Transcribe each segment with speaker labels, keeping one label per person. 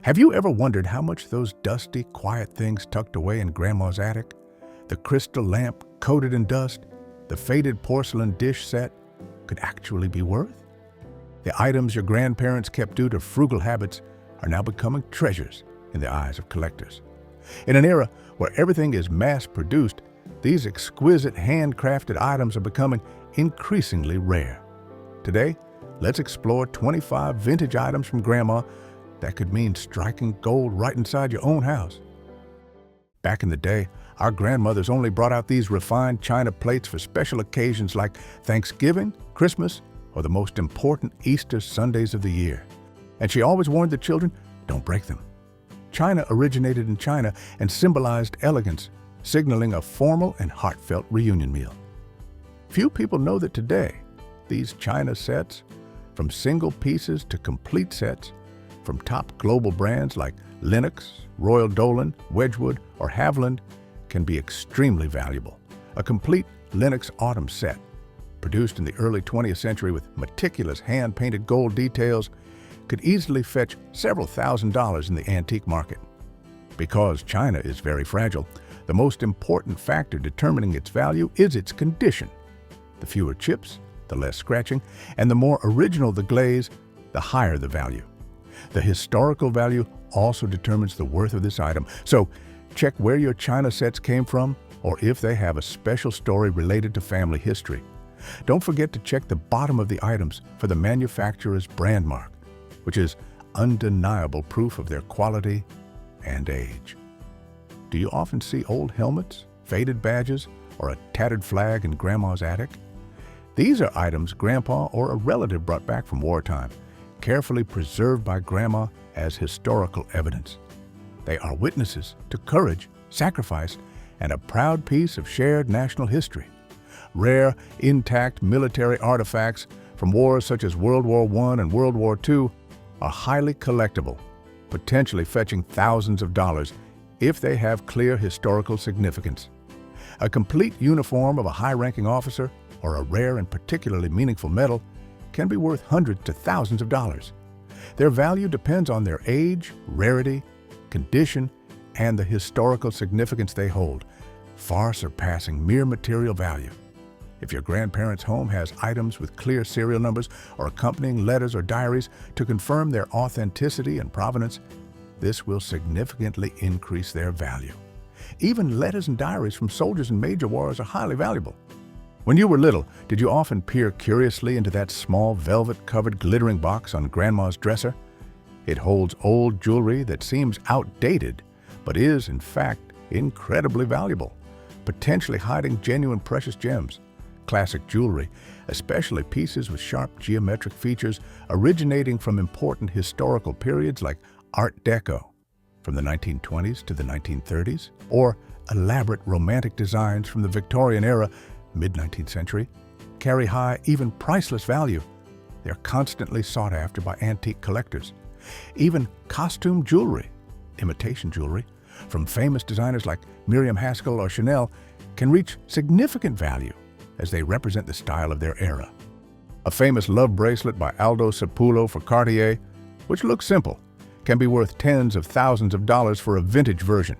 Speaker 1: Have you ever wondered how much those dusty, quiet things tucked away in Grandma's attic, the crystal lamp coated in dust, the faded porcelain dish set, could actually be worth? The items your grandparents kept due to frugal habits are now becoming treasures in the eyes of collectors. In an era where everything is mass-produced, these exquisite handcrafted items are becoming increasingly rare. Today, let's explore 25 vintage items from Grandma that could mean striking gold right inside your own house. Back in the day, our grandmothers only brought out these refined china plates for special occasions like Thanksgiving, Christmas, or the most important Easter Sundays of the year. And she always warned the children, don't break them. China originated in China and symbolized elegance, signaling a formal and heartfelt reunion meal. Few people know that today, these china sets, from single pieces to complete sets, from top global brands like Lenox, Royal Dolan, Wedgwood, or Haviland, can be extremely valuable. A complete Lenox autumn set, produced in the early 20th century with meticulous hand-painted gold details, could easily fetch several $1,000s in the antique market. Because china is very fragile, the most important factor determining its value is its condition. The fewer chips, the less scratching, and the more original the glaze, the higher the value. The historical value also determines the worth of this item, so check where your china sets came from or if they have a special story related to family history. Don't forget to check the bottom of the items for the manufacturer's brand mark, which is undeniable proof of their quality and age. Do you often see old helmets, faded badges, or a tattered flag in Grandma's attic? These are items Grandpa or a relative brought back from wartime, carefully preserved by Grandma as historical evidence. They are witnesses to courage, sacrifice, and a proud piece of shared national history. Rare, intact military artifacts from wars such as World War I and World War II are highly collectible, potentially fetching thousands of dollars if they have clear historical significance. A complete uniform of a high-ranking officer or a rare and particularly meaningful medal can be worth hundreds to thousands of dollars. Their value depends on their age, rarity, condition, and the historical significance they hold, far surpassing mere material value. If your grandparents' home has items with clear serial numbers or accompanying letters or diaries to confirm their authenticity and provenance, this will significantly increase their value. Even letters and diaries from soldiers in major wars are highly valuable. When you were little, did you often peer curiously into that small velvet-covered glittering box on Grandma's dresser? It holds old jewelry that seems outdated, but is, in fact, incredibly valuable, potentially hiding genuine precious gems. Classic jewelry, especially pieces with sharp geometric features originating from important historical periods like Art Deco, from the 1920s to the 1930s, or elaborate romantic designs from the Victorian era, mid-19th century, carry high, even priceless value. They're constantly sought after by antique collectors. Even costume jewelry, imitation jewelry, from famous designers like Miriam Haskell or Chanel can reach significant value as they represent the style of their era. A famous love bracelet by Aldo Sepullo for Cartier, which looks simple, can be worth tens of thousands of dollars for a vintage version.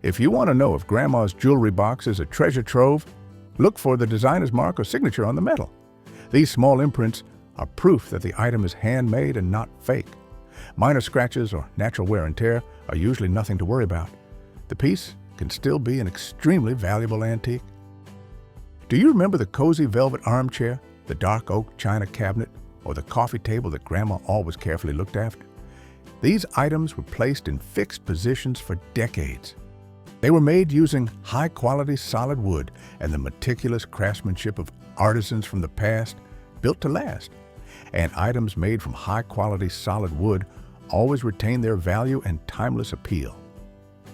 Speaker 1: If you want to know if Grandma's jewelry box is a treasure trove, look for the designer's mark or signature on the metal. These small imprints are proof that the item is handmade and not fake. Minor scratches or natural wear and tear are usually nothing to worry about. The piece can still be an extremely valuable antique. Do you remember the cozy velvet armchair, the dark oak china cabinet, or the coffee table that Grandma always carefully looked after? These items were placed in fixed positions for decades. They were made using high-quality solid wood and the meticulous craftsmanship of artisans from the past, built to last. And items made from high-quality solid wood always retain their value and timeless appeal.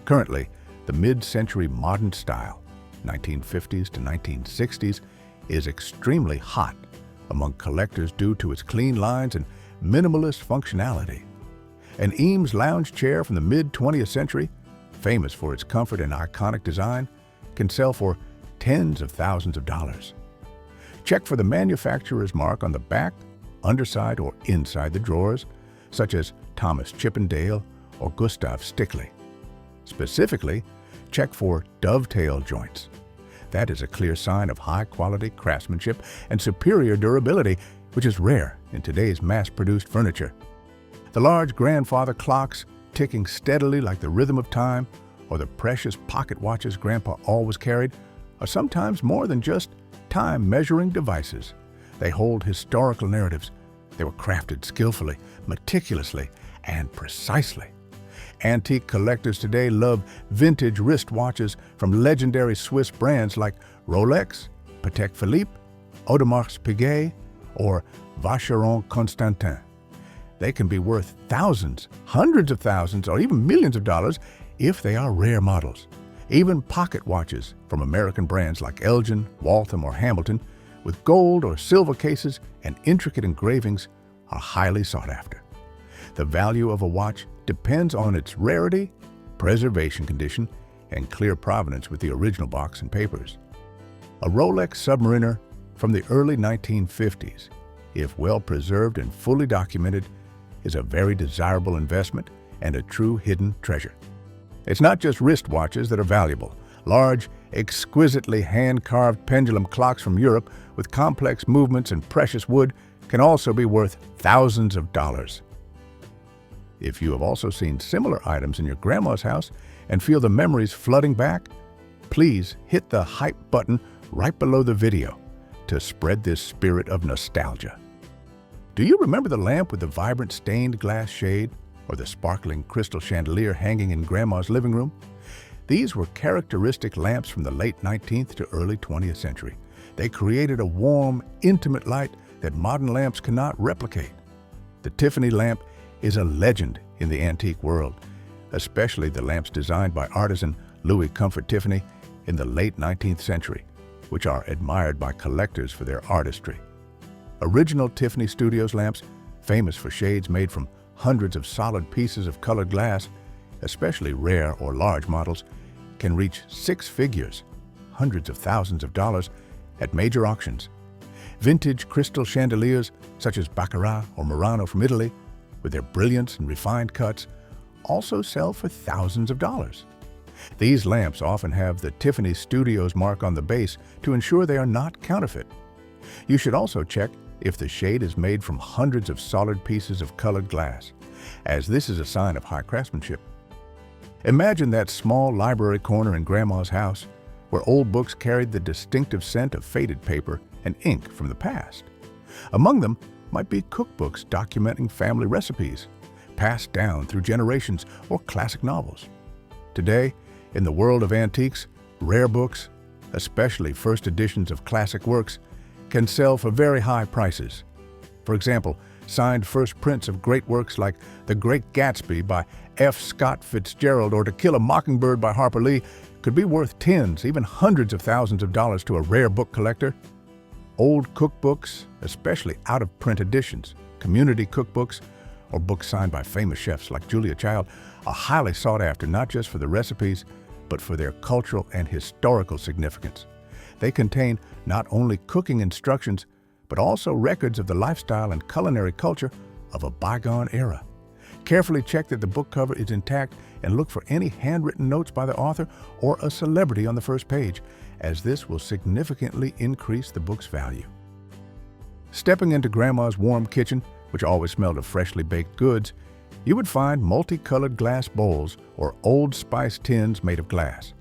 Speaker 1: Currently, the mid-century modern style, 1950s to 1960s, is extremely hot among collectors due to its clean lines and minimalist functionality. An Eames lounge chair from the mid-20th century, famous for its comfort and iconic design, can sell for tens of thousands of dollars. Check for the manufacturer's mark on the back, underside, or inside the drawers, such as Thomas Chippendale or Gustav Stickley. Specifically, check for dovetail joints. That is a clear sign of high-quality craftsmanship and superior durability, which is rare in today's mass-produced furniture. The large grandfather clocks ticking steadily like the rhythm of time, or the precious pocket watches Grandpa always carried, are sometimes more than just time-measuring devices. They hold historical narratives. They were crafted skillfully, meticulously, and precisely. Antique collectors today love vintage wristwatches from legendary Swiss brands like Rolex, Patek Philippe, Audemars Piguet, or Vacheron Constantin. They can be worth thousands, hundreds of thousands, or even millions of dollars if they are rare models. Even pocket watches from American brands like Elgin, Waltham, or Hamilton, with gold or silver cases and intricate engravings, are highly sought after. The value of a watch depends on its rarity, preservation condition, and clear provenance with the original box and papers. A Rolex Submariner from the early 1950s, if well preserved and fully documented, is a very desirable investment and a true hidden treasure. It's not just wristwatches that are valuable. Large, exquisitely hand-carved pendulum clocks from Europe with complex movements and precious wood can also be worth thousands of dollars. If you have also seen similar items in your grandma's house and feel the memories flooding back, please hit the hype button right below the video to spread this spirit of nostalgia. Do you remember the lamp with the vibrant stained glass shade or the sparkling crystal chandelier hanging in Grandma's living room? These were characteristic lamps from the late 19th to early 20th century. They created a warm, intimate light that modern lamps cannot replicate. The Tiffany lamp is a legend in the antique world, especially the lamps designed by artisan Louis Comfort Tiffany in the late 19th century, which are admired by collectors for their artistry. Original Tiffany Studios lamps, famous for shades made from hundreds of solid pieces of colored glass, especially rare or large models, can reach six figures, hundreds of thousands of dollars, at major auctions. Vintage crystal chandeliers, such as Baccarat or Murano from Italy, with their brilliance and refined cuts, also sell for thousands of dollars. These lamps often have the Tiffany Studios mark on the base to ensure they are not counterfeit. You should also check if the shade is made from hundreds of solid pieces of colored glass, as this is a sign of high craftsmanship. Imagine that small library corner in Grandma's house, where old books carried the distinctive scent of faded paper and ink from the past. Among them might be cookbooks documenting family recipes, passed down through generations, or classic novels. Today, in the world of antiques, rare books, especially first editions of classic works, can sell for very high prices. For example, signed first prints of great works like The Great Gatsby by F. Scott Fitzgerald or To Kill a Mockingbird by Harper Lee could be worth tens, even hundreds of thousands of dollars to a rare book collector. Old cookbooks, especially out-of-print editions, community cookbooks, or books signed by famous chefs like Julia Child, are highly sought after not just for the recipes, but for their cultural and historical significance. They contain not only cooking instructions, but also records of the lifestyle and culinary culture of a bygone era. Carefully check that the book cover is intact and look for any handwritten notes by the author or a celebrity on the first page, as this will significantly increase the book's value. Stepping into Grandma's warm kitchen, which always smelled of freshly baked goods, you would find multicolored glass bowls or Old Spice tins made of glass.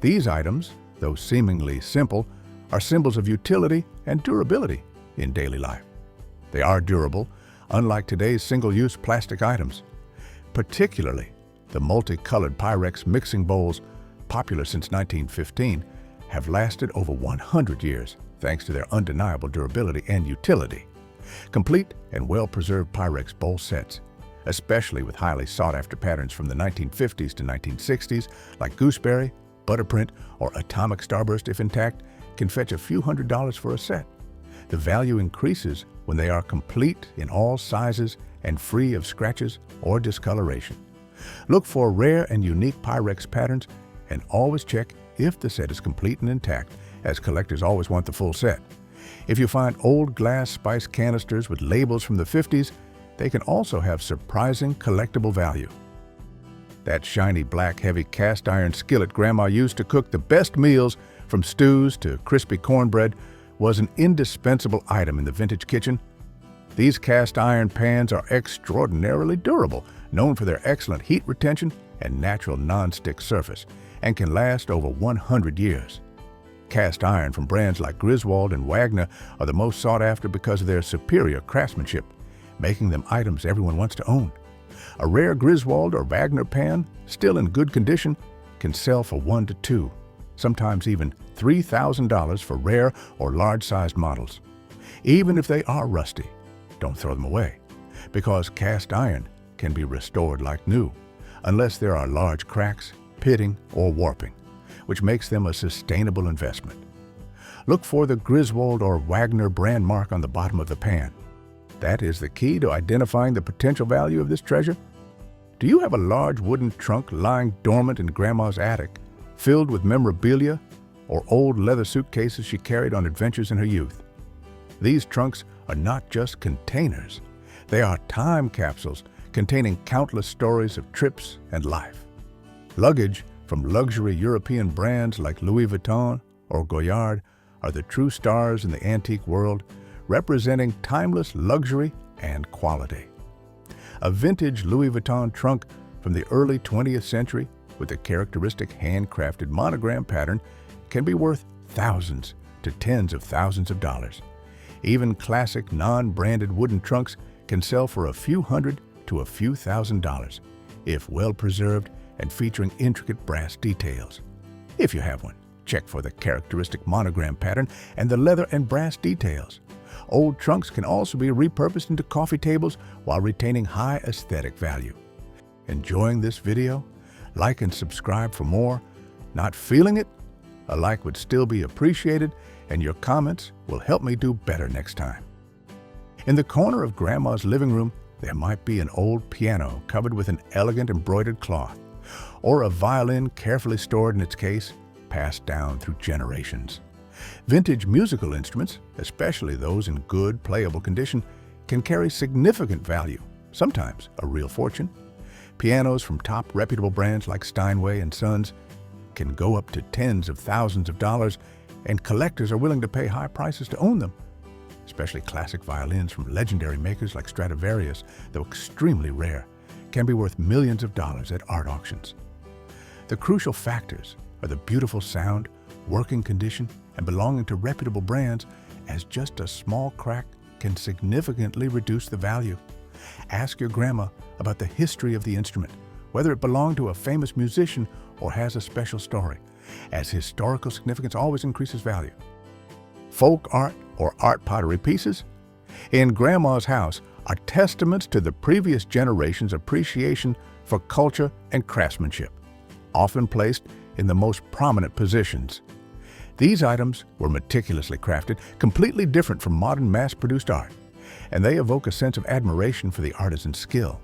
Speaker 1: These items, though seemingly simple, are symbols of utility and durability in daily life. They are durable, unlike today's single-use plastic items. Particularly, the multicolored Pyrex mixing bowls, popular since 1915, have lasted over 100 years thanks to their undeniable durability and utility. Complete and well-preserved Pyrex bowl sets, especially with highly sought-after patterns from the 1950s to 1960s like gooseberry, butterprint, or atomic starburst if intact, can fetch a few $100s for a set. The value increases when they are complete in all sizes and free of scratches or discoloration. Look for rare and unique Pyrex patterns and always check if the set is complete and intact, as collectors always want the full set. If you find old glass spice canisters with labels from the 50s, they can also have surprising collectible value. That shiny black heavy cast iron skillet Grandma used to cook the best meals, from stews to crispy cornbread, was an indispensable item in the vintage kitchen. These cast iron pans are extraordinarily durable, known for their excellent heat retention and natural non-stick surface, and can last over 100 years. Cast iron from brands like Griswold and Wagner are the most sought after because of their superior craftsmanship, making them items everyone wants to own. A rare Griswold or Wagner pan, still in good condition, can sell for $1,000 to $2,000, sometimes even $3,000 for rare or large-sized models. Even if they are rusty, don't throw them away, because cast iron can be restored like new, unless there are large cracks, pitting, or warping, which makes them a sustainable investment. Look for the Griswold or Wagner brand mark on the bottom of the pan. That is the key to identifying the potential value of this treasure. Do you have a large wooden trunk lying dormant in Grandma's attic, filled with memorabilia or old leather suitcases she carried on adventures in her youth? These trunks are not just containers. They are time capsules containing countless stories of trips and life. Luggage from luxury European brands like Louis Vuitton or Goyard are the true stars in the antique world, representing timeless luxury and quality. A vintage Louis Vuitton trunk from the early 20th century with a characteristic handcrafted monogram pattern can be worth thousands to tens of thousands of dollars. Even classic non-branded wooden trunks can sell for a few hundred to a few $1,000s, if well preserved and featuring intricate brass details. If you have one, check for the characteristic monogram pattern and the leather and brass details. Old trunks can also be repurposed into coffee tables while retaining high aesthetic value. Enjoying this video? Like and subscribe for more. Not feeling it? A like would still be appreciated, and your comments will help me do better next time. In the corner of Grandma's living room, there might be an old piano covered with an elegant embroidered cloth, or a violin carefully stored in its case, passed down through generations. Vintage musical instruments, especially those in good, playable condition, can carry significant value, sometimes a real fortune. Pianos from top reputable brands like Steinway and Sons can go up to tens of thousands of dollars, and collectors are willing to pay high prices to own them. Especially classic violins from legendary makers like Stradivarius, though extremely rare, can be worth millions of dollars at art auctions. The crucial factors are the beautiful sound, working condition, and belonging to reputable brands, as just a small crack can significantly reduce the value. Ask your grandma about the history of the instrument, whether it belonged to a famous musician or has a special story, as historical significance always increases value. Folk art or art pottery pieces in Grandma's house are testaments to the previous generation's appreciation for culture and craftsmanship, often placed in the most prominent positions. These items were meticulously crafted, completely different from modern mass-produced art, and they evoke a sense of admiration for the artisan's skill.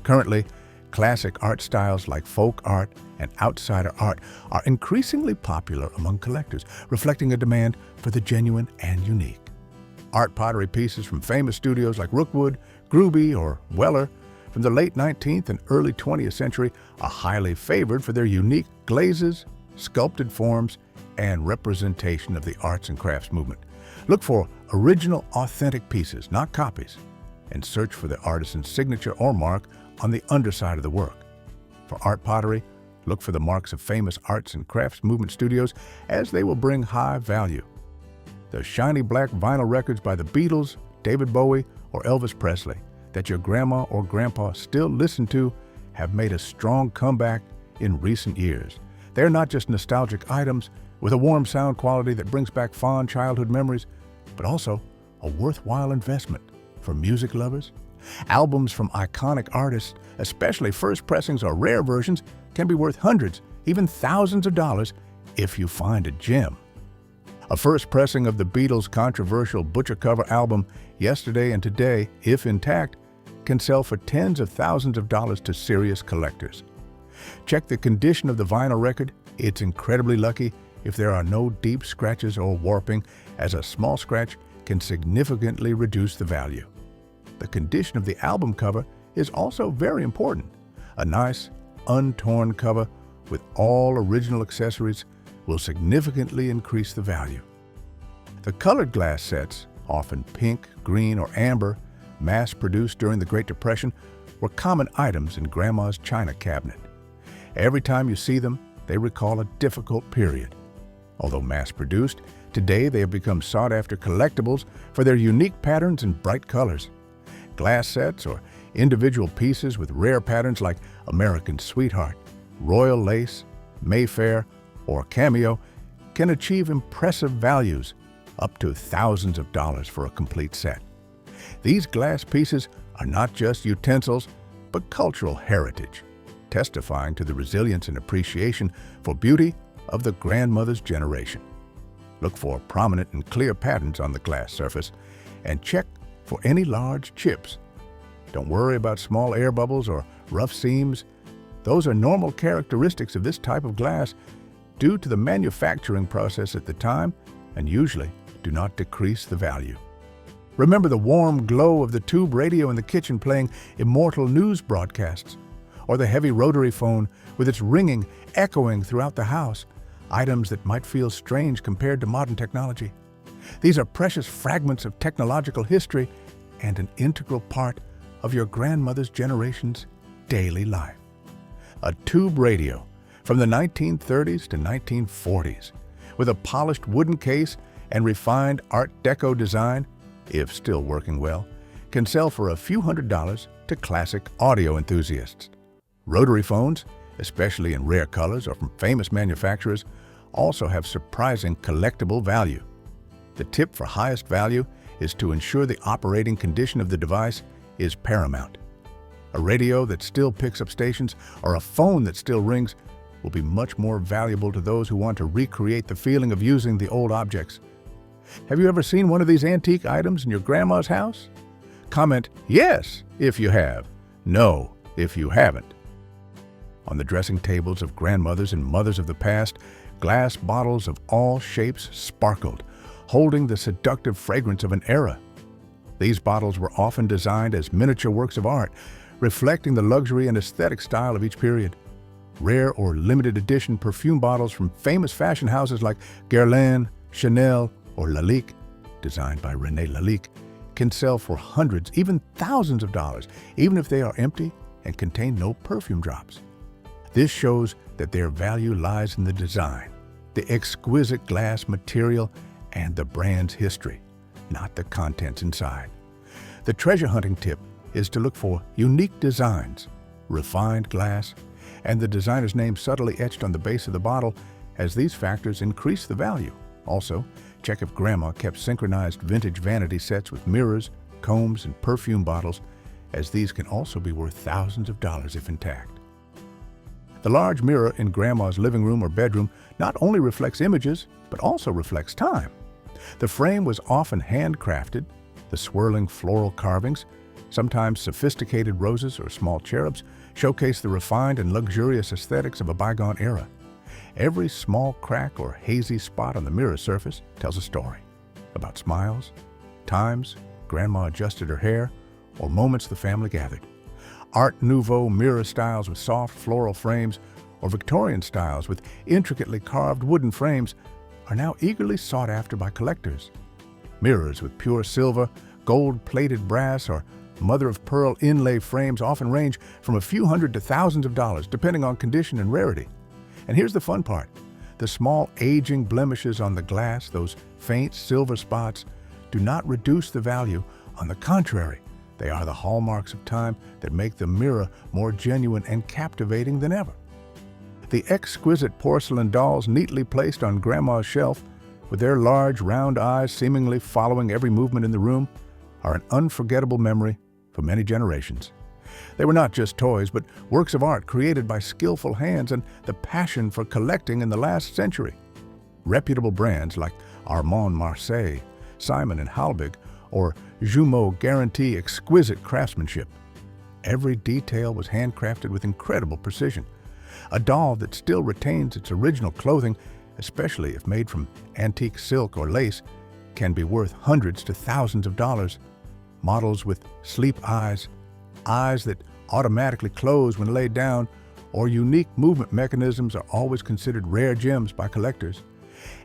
Speaker 1: Currently, classic art styles like folk art and outsider art are increasingly popular among collectors, reflecting a demand for the genuine and unique. Art pottery pieces from famous studios like Rookwood, Gruby, or Weller from the late 19th and early 20th century are highly favored for their unique glazes, sculpted forms, and representation of the arts and crafts movement. Look for original, authentic pieces, not copies, and search for the artisan's signature or mark on the underside of the work. For art pottery, look for the marks of famous arts and crafts movement studios, as they will bring high value. The shiny black vinyl records by the Beatles, David Bowie, or Elvis Presley that your grandma or grandpa still listen to have made a strong comeback in recent years. They're not just nostalgic items with a warm sound quality that brings back fond childhood memories, but also a worthwhile investment for music lovers. Albums from iconic artists, especially first pressings or rare versions, can be worth hundreds, even thousands of dollars if you find a gem. A first pressing of the Beatles' controversial Butcher cover album, Yesterday and Today, if intact, can sell for tens of thousands of dollars to serious collectors. Check the condition of the vinyl record. It's incredibly lucky if there are no deep scratches or warping, as a small scratch can significantly reduce the value. The condition of the album cover is also very important. A nice, untorn cover with all original accessories will significantly increase the value. The colored glass sets, often pink, green, or amber, mass-produced during the Great Depression, were common items in Grandma's china cabinet. Every time you see them, they recall a difficult period. Although mass-produced, today they have become sought-after collectibles for their unique patterns and bright colors. Glass sets or individual pieces with rare patterns like American Sweetheart, Royal Lace, Mayfair, or Cameo can achieve impressive values, up to thousands of dollars for a complete set. These glass pieces are not just utensils, but cultural heritage, testifying to the resilience and appreciation for beauty of the grandmother's generation. Look for prominent and clear patterns on the glass surface and check for any large chips. Don't worry about small air bubbles or rough seams. Those are normal characteristics of this type of glass due to the manufacturing process at the time and usually do not decrease the value. Remember the warm glow of the tube radio in the kitchen playing immortal news broadcasts, or the heavy rotary phone with its ringing echoing throughout the house, items that might feel strange compared to modern technology. These are precious fragments of technological history and an integral part of your grandmother's generation's daily life. A tube radio from the 1930s to 1940s, with a polished wooden case and refined Art Deco design, if still working well, can sell for a few $100s to classic audio enthusiasts. Rotary phones, especially in rare colors or from famous manufacturers, also have surprising collectible value. The tip for highest value is to ensure the operating condition of the device is paramount. A radio that still picks up stations or a phone that still rings will be much more valuable to those who want to recreate the feeling of using the old objects. Have you ever seen one of these antique items in your grandma's house? Comment yes if you have, no if you haven't. On the dressing tables of grandmothers and mothers of the past, glass bottles of all shapes sparkled, holding the seductive fragrance of an era. These bottles were often designed as miniature works of art, reflecting the luxury and aesthetic style of each period. Rare or limited edition perfume bottles from famous fashion houses like Guerlain, Chanel, or Lalique, designed by René Lalique, can sell for hundreds, even thousands of dollars, even if they are empty and contain no perfume drops. This shows that their value lies in the design, the exquisite glass material, and the brand's history, not the contents inside. The treasure hunting tip is to look for unique designs, refined glass, and the designer's name subtly etched on the base of the bottle, as these factors increase the value. Also, check if Grandma kept synchronized vintage vanity sets with mirrors, combs, and perfume bottles, as these can also be worth thousands of dollars if intact. The large mirror in Grandma's living room or bedroom not only reflects images, but also reflects time. The frame was often handcrafted. The swirling floral carvings, sometimes sophisticated roses or small cherubs, showcase the refined and luxurious aesthetics of a bygone era. Every small crack or hazy spot on the mirror surface tells a story about smiles, times Grandma adjusted her hair, or moments the family gathered. Art Nouveau mirror styles with soft floral frames or Victorian styles with intricately carved wooden frames are now eagerly sought after by collectors. Mirrors with pure silver, gold-plated brass, or mother-of-pearl inlay frames often range from a few hundred to thousands of dollars, depending on condition and rarity. And here's the fun part. The small aging blemishes on the glass, those faint silver spots, do not reduce the value. On the contrary, they are the hallmarks of time that make the mirror more genuine and captivating than ever. The exquisite porcelain dolls neatly placed on Grandma's shelf, with their large, round eyes seemingly following every movement in the room, are an unforgettable memory for many generations. They were not just toys, but works of art created by skillful hands and the passion for collecting in the last century. Reputable brands like Armand Marseille, Simon & Halbig, or Jumeau guarantee exquisite craftsmanship. Every detail was handcrafted with incredible precision. A doll that still retains its original clothing, especially if made from antique silk or lace, can be worth hundreds to thousands of dollars. Models with sleep eyes, eyes that automatically close when laid down, or unique movement mechanisms are always considered rare gems by collectors.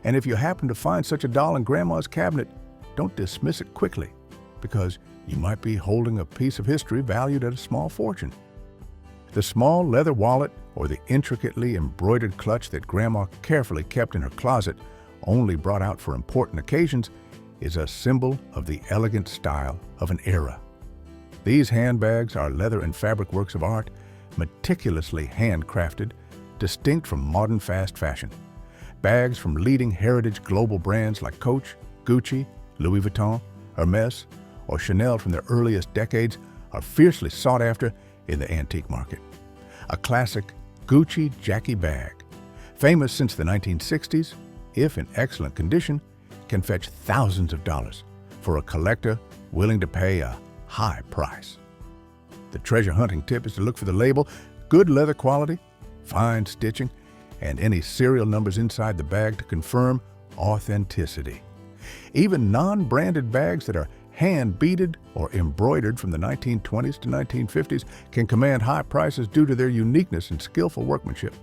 Speaker 1: And if you happen to find such a doll in Grandma's cabinet, don't dismiss it quickly, because you might be holding a piece of history valued at a small fortune. The small leather wallet or the intricately embroidered clutch that Grandma carefully kept in her closet, only brought out for important occasions, is a symbol of the elegant style of an era. These handbags are leather and fabric works of art, meticulously handcrafted, distinct from modern fast fashion. Bags from leading heritage global brands like Coach, Gucci, Louis Vuitton, Hermes, or Chanel from their earliest decades are fiercely sought after in the antique market. A classic Gucci Jackie bag, famous since the 1960s, if in excellent condition, can fetch thousands of dollars for a collector willing to pay a high price. The treasure hunting tip is to look for the label, good leather quality, fine stitching, and any serial numbers inside the bag to confirm authenticity. Even non-branded bags that are hand-beaded or embroidered from the 1920s to 1950s can command high prices due to their uniqueness and skillful workmanship.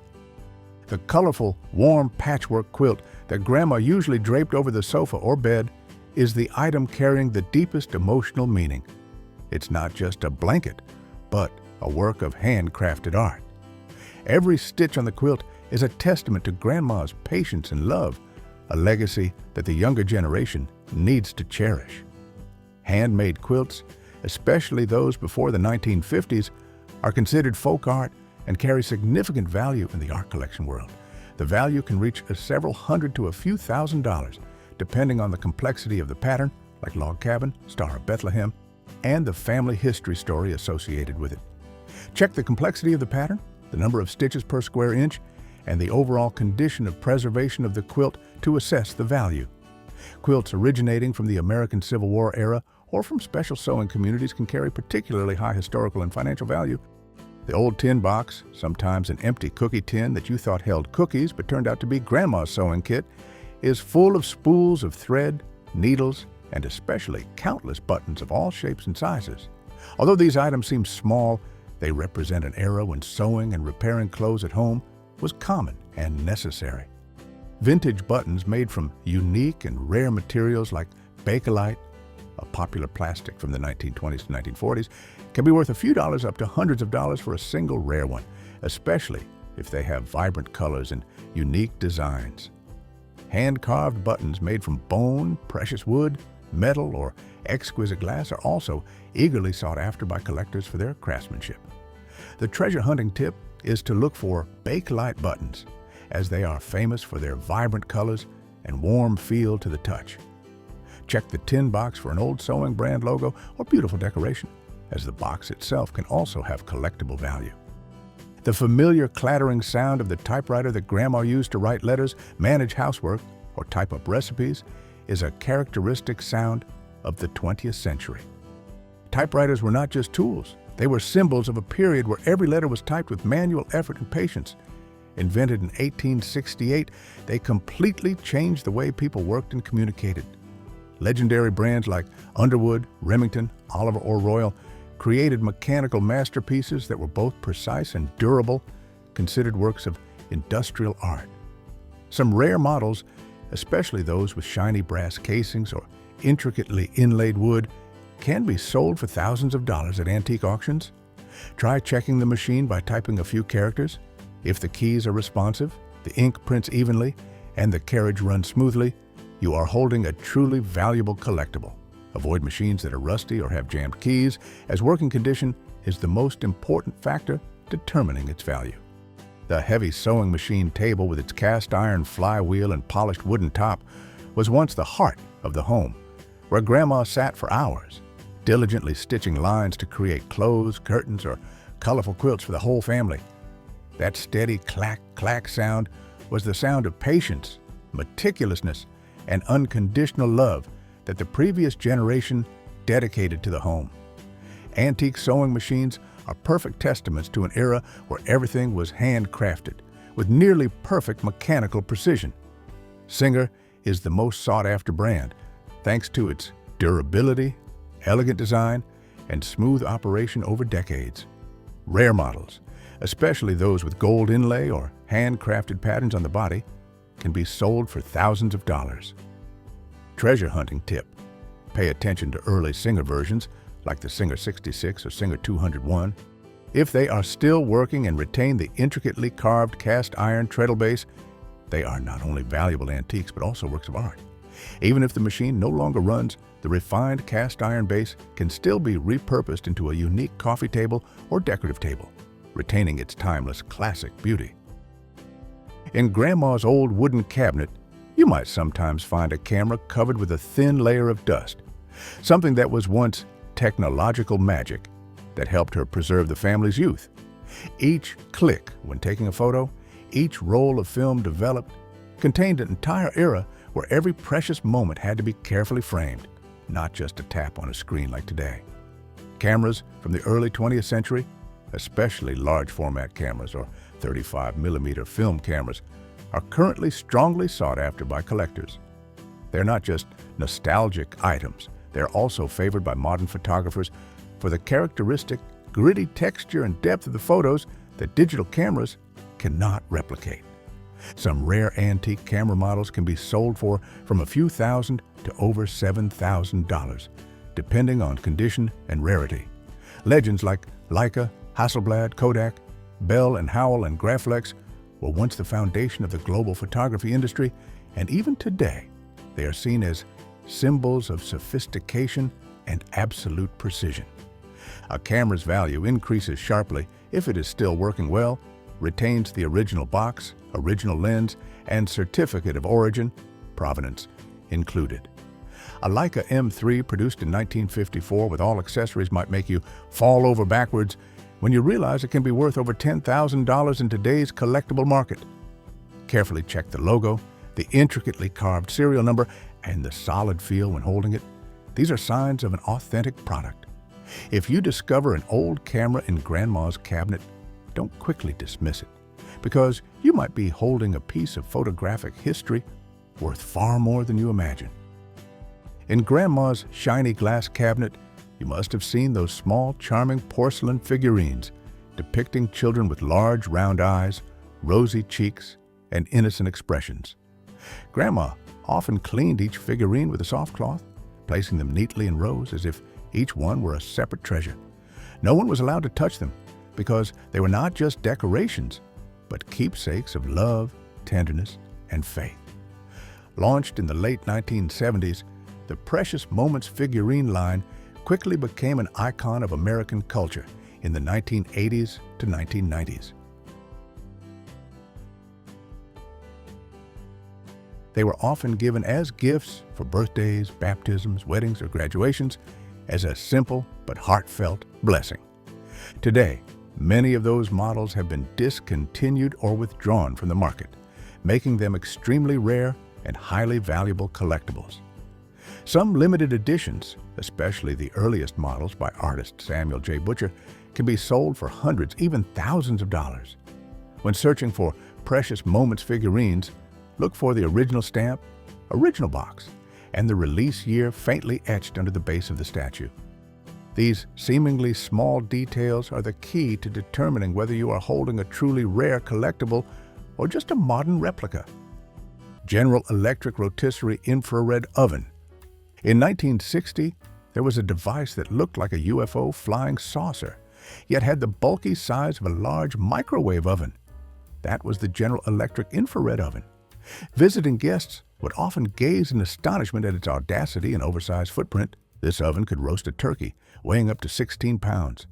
Speaker 1: The colorful, warm patchwork quilt that Grandma usually draped over the sofa or bed is the item carrying the deepest emotional meaning. It's not just a blanket, but a work of handcrafted art. Every stitch on the quilt is a testament to Grandma's patience and love, a legacy that the younger generation needs to cherish. Handmade quilts, especially those before the 1950s, are considered folk art and carry significant value in the art collection world. The value can reach several hundred to a few $1,000s, depending on the complexity of the pattern, like log cabin, Star of Bethlehem, and the family history story associated with it. Check the complexity of the pattern, the number of stitches per square inch, and the overall condition of preservation of the quilt to assess the value. Quilts originating from the American Civil War era or from special sewing communities can carry particularly high historical and financial value. The old tin box, sometimes an empty cookie tin that you thought held cookies but turned out to be Grandma's sewing kit, is full of spools of thread, needles, and especially countless buttons of all shapes and sizes. Although these items seem small, they represent an era when sewing and repairing clothes at home was common and necessary. Vintage buttons made from unique and rare materials like Bakelite, a popular plastic from the 1920s to 1940s, can be worth a few dollars up to hundreds of dollars for a single rare one, especially if they have vibrant colors and unique designs. Hand-carved buttons made from bone, precious wood, metal, or exquisite glass are also eagerly sought after by collectors for their craftsmanship. The treasure hunting tip is to look for Bakelite buttons, as they are famous for their vibrant colors and warm feel to the touch. Check the tin box for an old sewing brand logo or beautiful decoration, as the box itself can also have collectible value. The familiar clattering sound of the typewriter that Grandma used to write letters, manage housework, or type up recipes is a characteristic sound of the 20th century. Typewriters were not just tools, they were symbols of a period where every letter was typed with manual effort and patience. Invented in 1868, they completely changed the way people worked and communicated. Legendary brands like Underwood, Remington, Oliver or Royal created mechanical masterpieces that were both precise and durable, considered works of industrial art. Some rare models, especially those with shiny brass casings or intricately inlaid wood, can be sold for thousands of dollars at antique auctions. Try checking the machine by typing a few characters. If the keys are responsive, the ink prints evenly, and the carriage runs smoothly, you are holding a truly valuable collectible. Avoid machines that are rusty or have jammed keys, as working condition is the most important factor determining its value. The heavy sewing machine table with its cast iron flywheel and polished wooden top was once the heart of the home, where Grandma sat for hours, diligently stitching lines to create clothes, curtains, or colorful quilts for the whole family. That steady clack, clack sound was the sound of patience, meticulousness, and unconditional love that the previous generation dedicated to the home. Antique sewing machines are perfect testaments to an era where everything was handcrafted, with nearly perfect mechanical precision. Singer is the most sought-after brand, thanks to its durability, elegant design, and smooth operation over decades. Rare models, especially those with gold inlay or handcrafted patterns on the body, can be sold for thousands of dollars. Treasure hunting tip: pay attention to early Singer versions like the Singer 66 or Singer 201. If they are still working and retain the intricately carved cast iron treadle base, they are not only valuable antiques but also works of art. Even if the machine no longer runs, the refined cast iron base can still be repurposed into a unique coffee table or decorative table, retaining its timeless classic beauty. In Grandma's old wooden cabinet, you might sometimes find a camera covered with a thin layer of dust, something that was once technological magic that helped her preserve the family's youth. Each click when taking a photo, each roll of film developed, contained an entire era where every precious moment had to be carefully framed, not just a tap on a screen like today. Cameras from the early 20th century, especially large format cameras or 35mm film cameras, are currently strongly sought after by collectors. They're not just nostalgic items, they're also favored by modern photographers for the characteristic gritty texture and depth of the photos that digital cameras cannot replicate. Some rare antique camera models can be sold for from a few thousand to over $7,000, depending on condition and rarity. Legends like Leica, Hasselblad, Kodak, Bell and Howell and Graflex were once the foundation of the global photography industry, and even today, they are seen as symbols of sophistication and absolute precision. A camera's value increases sharply if it is still working well, retains the original box, original lens, and certificate of origin, provenance included. A Leica M3 produced in 1954 with all accessories might make you fall over backwards when you realize it can be worth over $10,000 in today's collectible market. Carefully check the logo, the intricately carved serial number, and the solid feel when holding it. These are signs of an authentic product. If you discover an old camera in Grandma's cabinet, don't quickly dismiss it, because you might be holding a piece of photographic history worth far more than you imagine. In Grandma's shiny glass cabinet, you must have seen those small, charming porcelain figurines depicting children with large, round eyes, rosy cheeks, and innocent expressions. Grandma often cleaned each figurine with a soft cloth, placing them neatly in rows as if each one were a separate treasure. No one was allowed to touch them because they were not just decorations, but keepsakes of love, tenderness, and faith. Launched in the late 1970s, the Precious Moments figurine line quickly became an icon of American culture in the 1980s to 1990s. They were often given as gifts for birthdays, baptisms, weddings, or graduations as a simple but heartfelt blessing. Today, many of those models have been discontinued or withdrawn from the market, making them extremely rare and highly valuable collectibles. Some limited editions, especially the earliest models by artist Samuel J. Butcher, can be sold for hundreds, even thousands of dollars. When searching for Precious Moments figurines, look for the original stamp, original box, and the release year faintly etched under the base of the statue. These seemingly small details are the key to determining whether you are holding a truly rare collectible or just a modern replica. General Electric Rotisserie Infrared Oven. In 1960, there was a device that looked like a UFO flying saucer, yet had the bulky size of a large microwave oven. That was the General Electric Infrared Oven. Visiting guests would often gaze in astonishment at its audacity and oversized footprint. This oven could roast a turkey, weighing up to 16 pounds.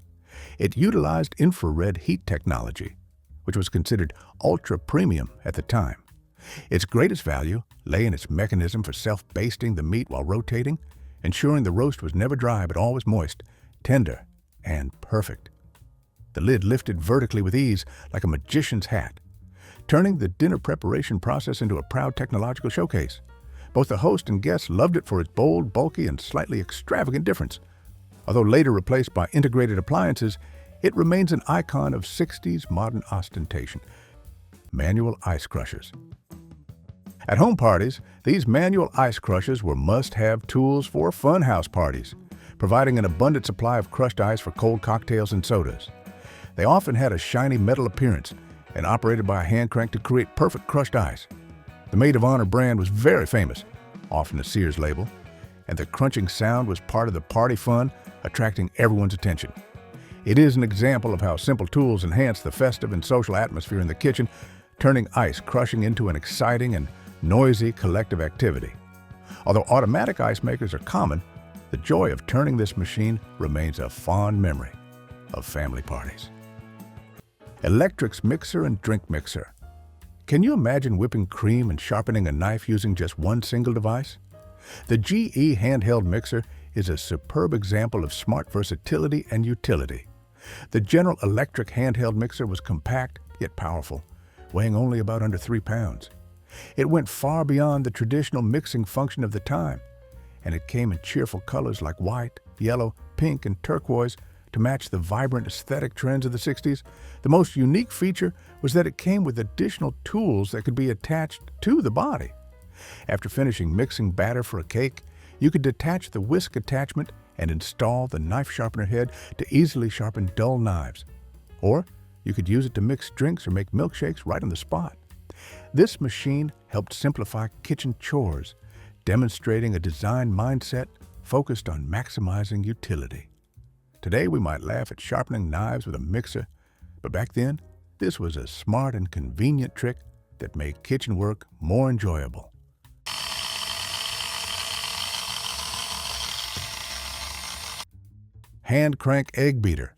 Speaker 1: It utilized infrared heat technology, which was considered ultra-premium at the time. Its greatest value lay in its mechanism for self-basting the meat while rotating, ensuring the roast was never dry but always moist, tender, and perfect. The lid lifted vertically with ease like a magician's hat, turning the dinner preparation process into a proud technological showcase. Both the host and guests loved it for its bold, bulky, and slightly extravagant difference. Although later replaced by integrated appliances, it remains an icon of 60s modern ostentation. Manual ice crushers. At home parties, these manual ice crushers were must-have tools for funhouse parties, providing an abundant supply of crushed ice for cold cocktails and sodas. They often had a shiny metal appearance and operated by a hand crank to create perfect crushed ice. The Maid of Honor brand was very famous, often a Sears label, and the crunching sound was part of the party fun, attracting everyone's attention. It is an example of how simple tools enhance the festive and social atmosphere in the kitchen, turning ice crushing into an exciting and noisy collective activity. Although automatic ice makers are common, the joy of turning this machine remains a fond memory of family parties. Electric's mixer and drink mixer. Can you imagine whipping cream and sharpening a knife using just one single device? The GE handheld mixer is a superb example of smart versatility and utility. The General Electric handheld mixer was compact yet powerful, weighing only about under 3 pounds. It went far beyond the traditional mixing function of the time, and it came in cheerful colors like white, yellow, pink, and turquoise to match the vibrant aesthetic trends of the 60s. The most unique feature was that it came with additional tools that could be attached to the body. After finishing mixing batter for a cake, you could detach the whisk attachment and install the knife sharpener head to easily sharpen dull knives. Or you could use it to mix drinks or make milkshakes right on the spot. This machine helped simplify kitchen chores, demonstrating a design mindset focused on maximizing utility. Today we might laugh at sharpening knives with a mixer, but back then, this was a smart and convenient trick that made kitchen work more enjoyable. Hand crank egg beater.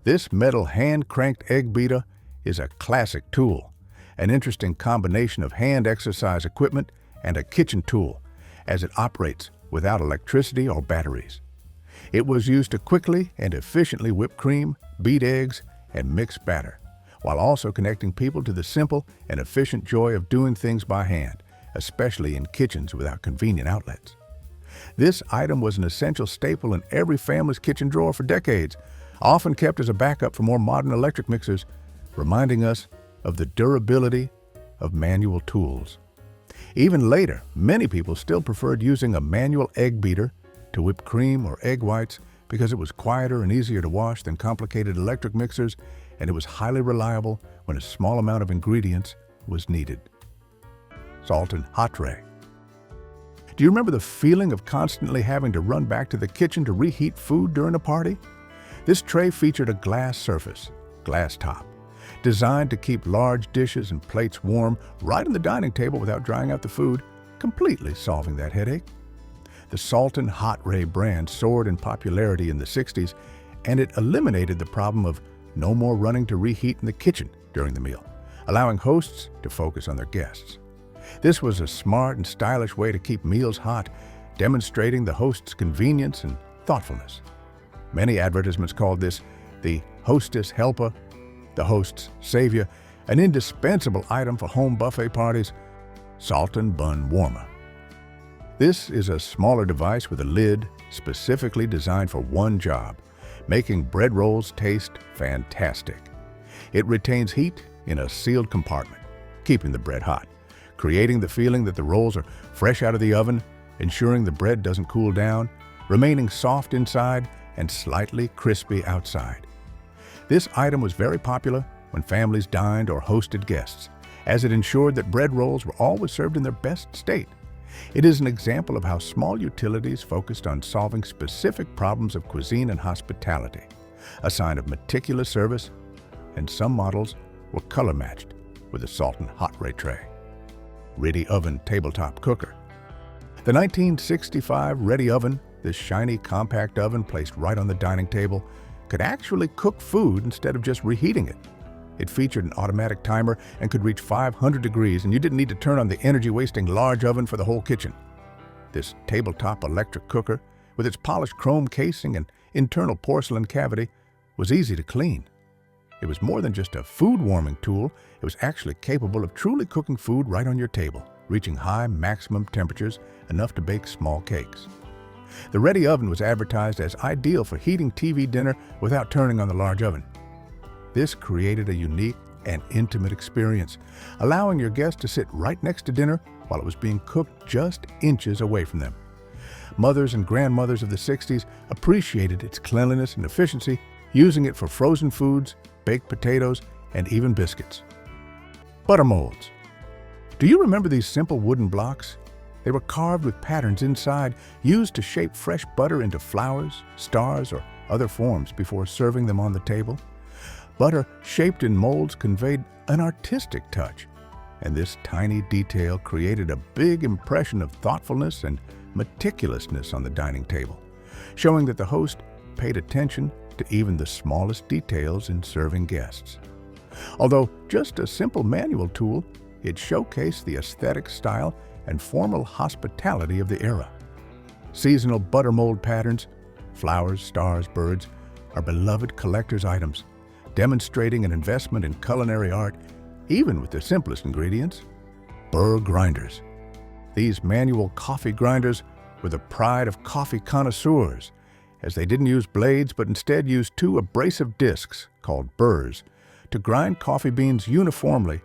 Speaker 1: This metal hand-cranked egg beater is a classic tool, an interesting combination of hand exercise equipment and a kitchen tool, as it operates without electricity or batteries. It was used to quickly and efficiently whip cream, beat eggs, and mix batter, while also connecting people to the simple and efficient joy of doing things by hand, especially in kitchens without convenient outlets. This item was an essential staple in every family's kitchen drawer for decades, often kept as a backup for more modern electric mixers, reminding us of the durability of manual tools. Even later, many people still preferred using a manual egg beater to whip cream or egg whites because it was quieter and easier to wash than complicated electric mixers, and it was highly reliable when a small amount of ingredients was needed. Salt and hot tray. Do you remember the feeling of constantly having to run back to the kitchen to reheat food during a party? This tray featured a glass surface, glass top, designed to keep large dishes and plates warm right on the dining table without drying out the food, completely solving that headache. The Salton Hot Ray brand soared in popularity in the 60s, and it eliminated the problem of no more running to reheat in the kitchen during the meal, allowing hosts to focus on their guests. This was a smart and stylish way to keep meals hot, demonstrating the host's convenience and thoughtfulness. Many advertisements called this the hostess helper, the host's savior, an indispensable item for home buffet parties. Salton Bun Warmer. This is a smaller device with a lid specifically designed for one job, making bread rolls taste fantastic. It retains heat in a sealed compartment, keeping the bread hot, creating the feeling that the rolls are fresh out of the oven, ensuring the bread doesn't cool down, remaining soft inside and slightly crispy outside. This item was very popular when families dined or hosted guests, as it ensured that bread rolls were always served in their best state. It is an example of how small utilities focused on solving specific problems of cuisine and hospitality, a sign of meticulous service, and some models were color-matched with a Salton Hot Ray tray. Ready Oven Tabletop Cooker. The 1965 Ready Oven, this shiny compact oven placed right on the dining table, could actually cook food instead of just reheating it. It featured an automatic timer and could reach 500 degrees, and you didn't need to turn on the energy-wasting large oven for the whole kitchen. This tabletop electric cooker, with its polished chrome casing and internal porcelain cavity, was easy to clean. It was more than just a food-warming tool. It was actually capable of truly cooking food right on your table, reaching high maximum temperatures enough to bake small cakes. The Ready Oven was advertised as ideal for heating TV dinner without turning on the large oven. This created a unique and intimate experience, allowing your guests to sit right next to dinner while it was being cooked just inches away from them. Mothers and grandmothers of the 60s appreciated its cleanliness and efficiency, using it for frozen foods, baked potatoes, and even biscuits. Butter molds. Do you remember these simple wooden blocks? They were carved with patterns inside, used to shape fresh butter into flowers, stars, or other forms before serving them on the table. Butter shaped in molds conveyed an artistic touch, and this tiny detail created a big impression of thoughtfulness and meticulousness on the dining table, showing that the host paid attention to even the smallest details in serving guests. Although just a simple manual tool, it showcased the aesthetic style and formal hospitality of the era. Seasonal butter mold patterns, flowers, stars, birds, are beloved collector's items, demonstrating an investment in culinary art, even with the simplest ingredients. Burr grinders. These manual coffee grinders were the pride of coffee connoisseurs, as they didn't use blades but instead used two abrasive discs, called burrs, to grind coffee beans uniformly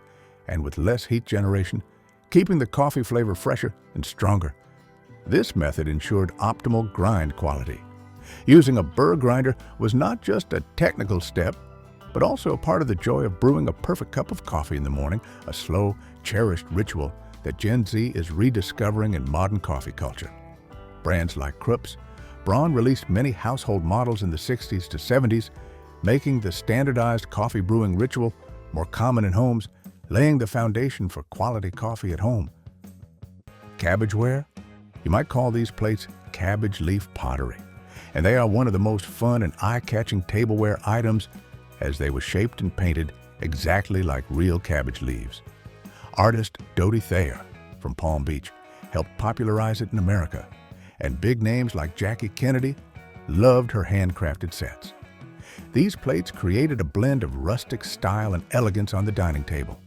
Speaker 1: and with less heat generation, keeping the coffee flavor fresher and stronger. This method ensured optimal grind quality. Using a burr grinder was not just a technical step, but also a part of the joy of brewing a perfect cup of coffee in the morning, a slow, cherished ritual that Gen Z is rediscovering in modern coffee culture. Brands like Krups, Braun released many household models in the 60s to 70s, making the standardized coffee brewing ritual more common in homes, laying the foundation for quality coffee at home. Cabbageware? You might call these plates cabbage leaf pottery, and they are one of the most fun and eye-catching tableware items, as they were shaped and painted exactly like real cabbage leaves. Artist Dodie Thayer from Palm Beach helped popularize it in America, and big names like Jackie Kennedy loved her handcrafted sets. These plates created a blend of rustic style and elegance on the dining table.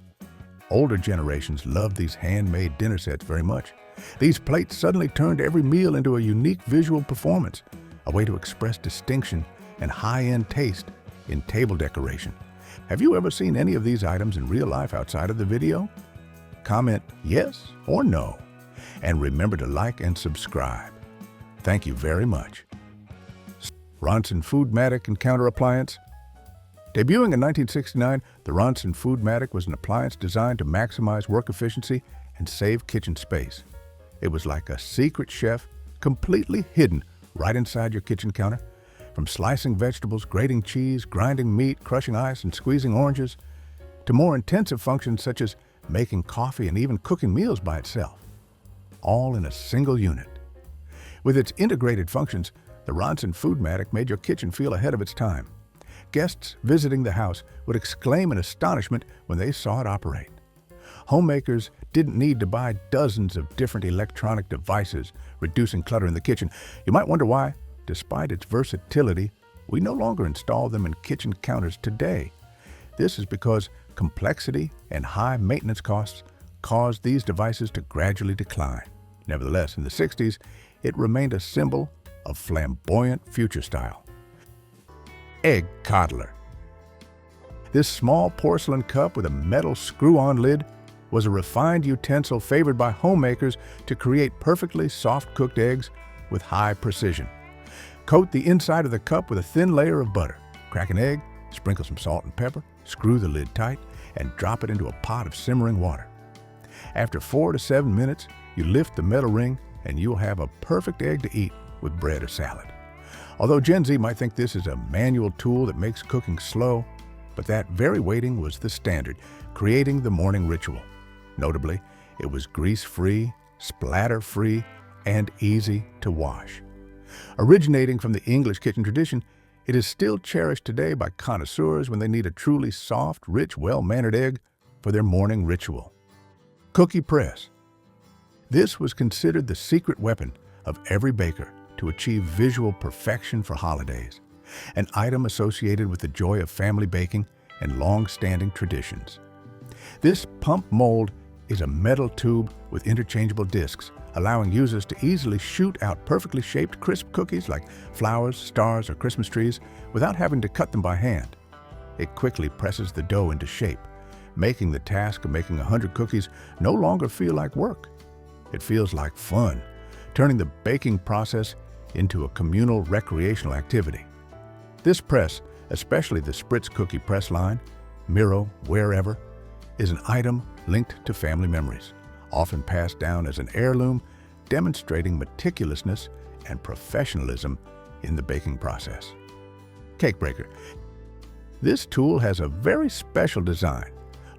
Speaker 1: Older generations loved these handmade dinner sets very much. These plates suddenly turned every meal into a unique visual performance, a way to express distinction and high-end taste in table decoration. Have you ever seen any of these items in real life outside of the video? Comment yes or no, and remember to like and subscribe. Thank you very much. Ronson Foodmatic and Counter Appliance. Debuting in 1969, the Ronson Foodmatic was an appliance designed to maximize work efficiency and save kitchen space. It was like a secret chef, completely hidden right inside your kitchen counter. From slicing vegetables, grating cheese, grinding meat, crushing ice, and squeezing oranges, to more intensive functions such as making coffee and even cooking meals by itself, all in a single unit. With its integrated functions, the Ronson Foodmatic made your kitchen feel ahead of its time. Guests visiting the house would exclaim in astonishment when they saw it operate. Homemakers didn't need to buy dozens of different electronic devices, reducing clutter in the kitchen. You might wonder why, despite its versatility, we no longer install them in kitchen counters today. This is because complexity and high maintenance costs caused these devices to gradually decline. Nevertheless, in the 60s, it remained a symbol of flamboyant future style. Egg coddler. This small porcelain cup with a metal screw-on lid was a refined utensil favored by homemakers to create perfectly soft-cooked eggs with high precision. Coat the inside of the cup with a thin layer of butter. Crack an egg, sprinkle some salt and pepper, screw the lid tight, and drop it into a pot of simmering water. After 4 to 7 minutes, you lift the metal ring and you'll have a perfect egg to eat with bread or salad. Although Gen Z might think this is a manual tool that makes cooking slow, but that very waiting was the standard, creating the morning ritual. Notably, it was grease-free, splatter-free, and easy to wash. Originating from the English kitchen tradition, it is still cherished today by connoisseurs when they need a truly soft, rich, well-mannered egg for their morning ritual. Cookie press. This was considered the secret weapon of every baker to achieve visual perfection for holidays, an item associated with the joy of family baking and long-standing traditions. This pump mold is a metal tube with interchangeable discs, allowing users to easily shoot out perfectly shaped crisp cookies like flowers, stars, or Christmas trees without having to cut them by hand. It quickly presses the dough into shape, making the task of making 100 cookies no longer feel like work. It feels like fun, turning the baking process into a communal recreational activity. This press especially the Spritz cookie press line, Miro, wherever, is an item linked to family memories, often passed down as an heirloom, demonstrating meticulousness and professionalism in the baking process. Cake breaker. This tool has a very special design,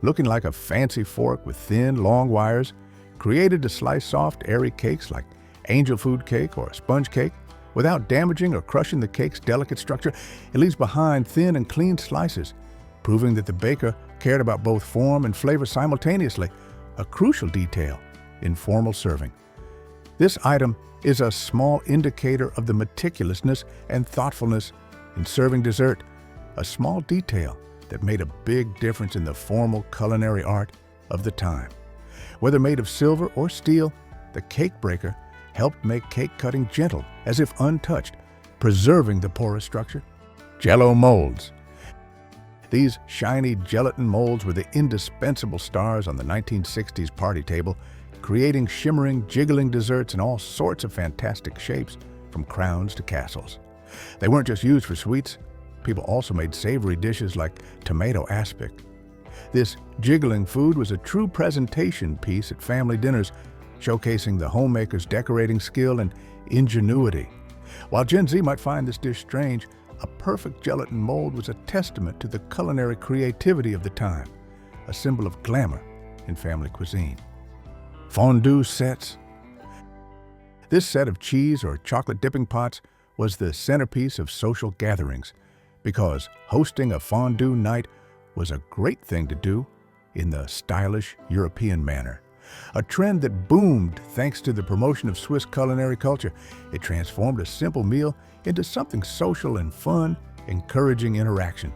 Speaker 1: looking like a fancy fork with thin, long wires, created to slice soft, airy cakes like angel food cake or a sponge cake. Without damaging or crushing the cake's delicate structure, it leaves behind thin and clean slices, proving that the baker cared about both form and flavor simultaneously, a crucial detail in formal serving. This item is a small indicator of the meticulousness and thoughtfulness in serving dessert, a small detail that made a big difference in the formal culinary art of the time. Whether made of silver or steel, the cake breaker helped make cake cutting gentle, as if untouched, preserving the porous structure. Jell-O molds. These shiny gelatin molds were the indispensable stars on the 1960s party table, creating shimmering, jiggling desserts in all sorts of fantastic shapes, from crowns to castles. They weren't just used for sweets. People also made savory dishes like tomato aspic. This jiggling food was a true presentation piece at family dinners, showcasing the homemaker's decorating skill and ingenuity. While Gen Z might find this dish strange, a perfect gelatin mold was a testament to the culinary creativity of the time, a symbol of glamour in family cuisine. Fondue sets. This set of cheese or chocolate dipping pots was the centerpiece of social gatherings, because hosting a fondue night was a great thing to do in the stylish European manner. A trend that boomed thanks to the promotion of Swiss culinary culture. It transformed a simple meal into something social and fun, encouraging interaction.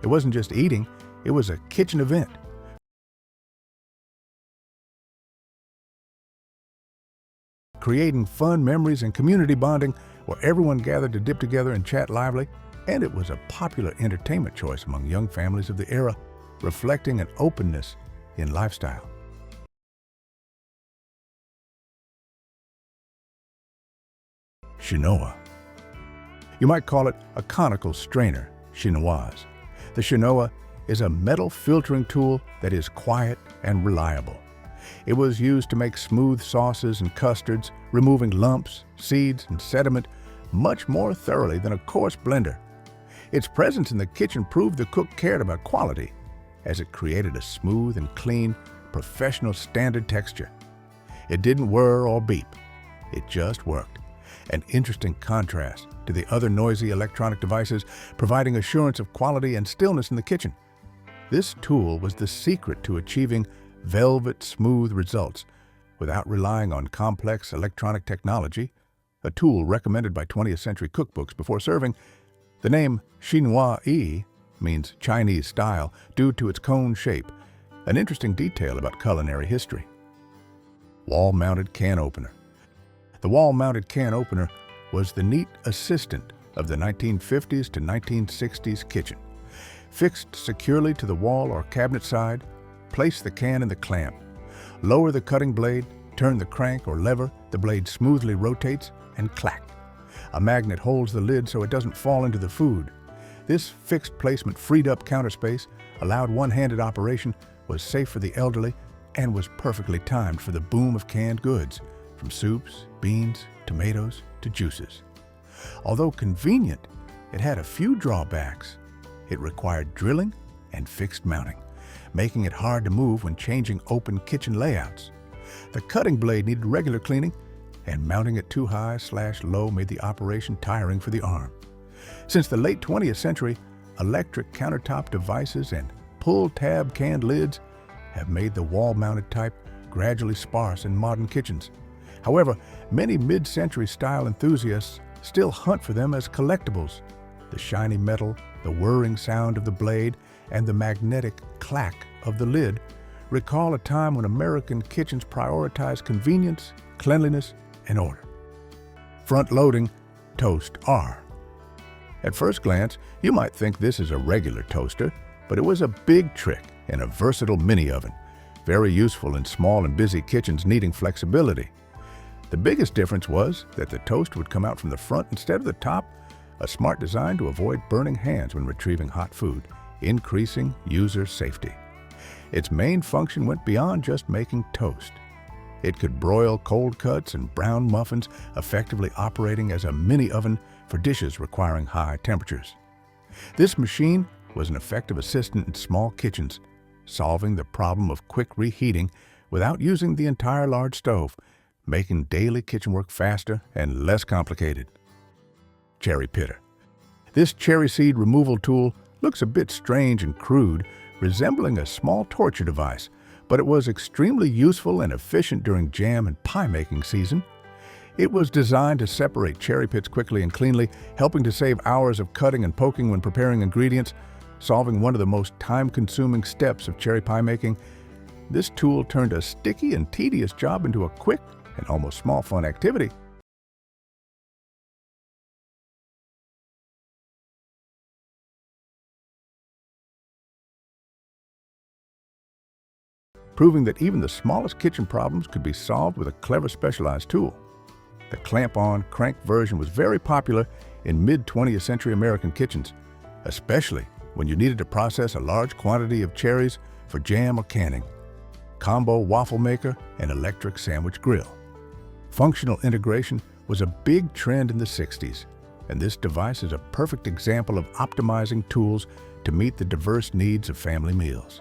Speaker 1: It wasn't just eating, it was a kitchen event. Creating fun memories and community bonding where everyone gathered to dip together and chat lively, and it was a popular entertainment choice among young families of the era, reflecting an openness in lifestyle. Chinois. You might call it a conical strainer, chinoise. The chinois is a metal filtering tool that is quiet and reliable. It was used to make smooth sauces and custards, removing lumps, seeds, and sediment much more thoroughly than a coarse blender. Its presence in the kitchen proved the cook cared about quality, as it created a smooth and clean, professional standard texture. It didn't whir or beep. It just worked. An interesting contrast to the other noisy electronic devices, providing assurance of quality and stillness in the kitchen. This tool was the secret to achieving velvet smooth results without relying on complex electronic technology, a tool recommended by 20th century cookbooks before serving. The name chinois means Chinese style due to its cone shape, an interesting detail about culinary history. Wall-mounted can opener. The wall-mounted can opener was the neat assistant of the 1950s to 1960s kitchen. Fixed securely to the wall or cabinet side, place the can in the clamp. Lower the cutting blade, turn the crank or lever, the blade smoothly rotates, and clack. A magnet holds the lid so it doesn't fall into the food. This fixed placement freed up counter space, allowed one-handed operation, was safe for the elderly, and was perfectly timed for the boom of canned goods, from soups, beans, tomatoes, to juices. Although convenient, it had a few drawbacks. It required drilling and fixed mounting, making it hard to move when changing open kitchen layouts. The cutting blade needed regular cleaning, and mounting it too high/low made the operation tiring for the arm. Since the late 20th century, electric countertop devices and pull-tab canned lids have made the wall-mounted type gradually sparse in modern kitchens. However, many mid-century style enthusiasts still hunt for them as collectibles. The shiny metal, the whirring sound of the blade, and the magnetic clack of the lid recall a time when American kitchens prioritized convenience, cleanliness, and order. Front-loading toast R. At first glance, you might think this is a regular toaster, but it was a big trick in a versatile mini oven, very useful in small and busy kitchens needing flexibility. The biggest difference was that the toast would come out from the front instead of the top, a smart design to avoid burning hands when retrieving hot food, increasing user safety. Its main function went beyond just making toast. It could broil cold cuts and brown muffins, effectively operating as a mini oven for dishes requiring high temperatures. This machine was an effective assistant in small kitchens, solving the problem of quick reheating without using the entire large stove, making daily kitchen work faster and less complicated. Cherry Pitter. This cherry seed removal tool looks a bit strange and crude, resembling a small torture device, but it was extremely useful and efficient during jam and pie making season. It was designed to separate cherry pits quickly and cleanly, helping to save hours of cutting and poking when preparing ingredients, solving one of the most time-consuming steps of cherry pie making. This tool turned a sticky and tedious job into a quick and almost small fun activity. Proving that even the smallest kitchen problems could be solved with a clever specialized tool. The clamp-on crank version was very popular in mid-20th century American kitchens, especially when you needed to process a large quantity of cherries for jam or canning. Combo waffle maker and electric sandwich grill. Functional integration was a big trend in the 60s, and this device is a perfect example of optimizing tools to meet the diverse needs of family meals.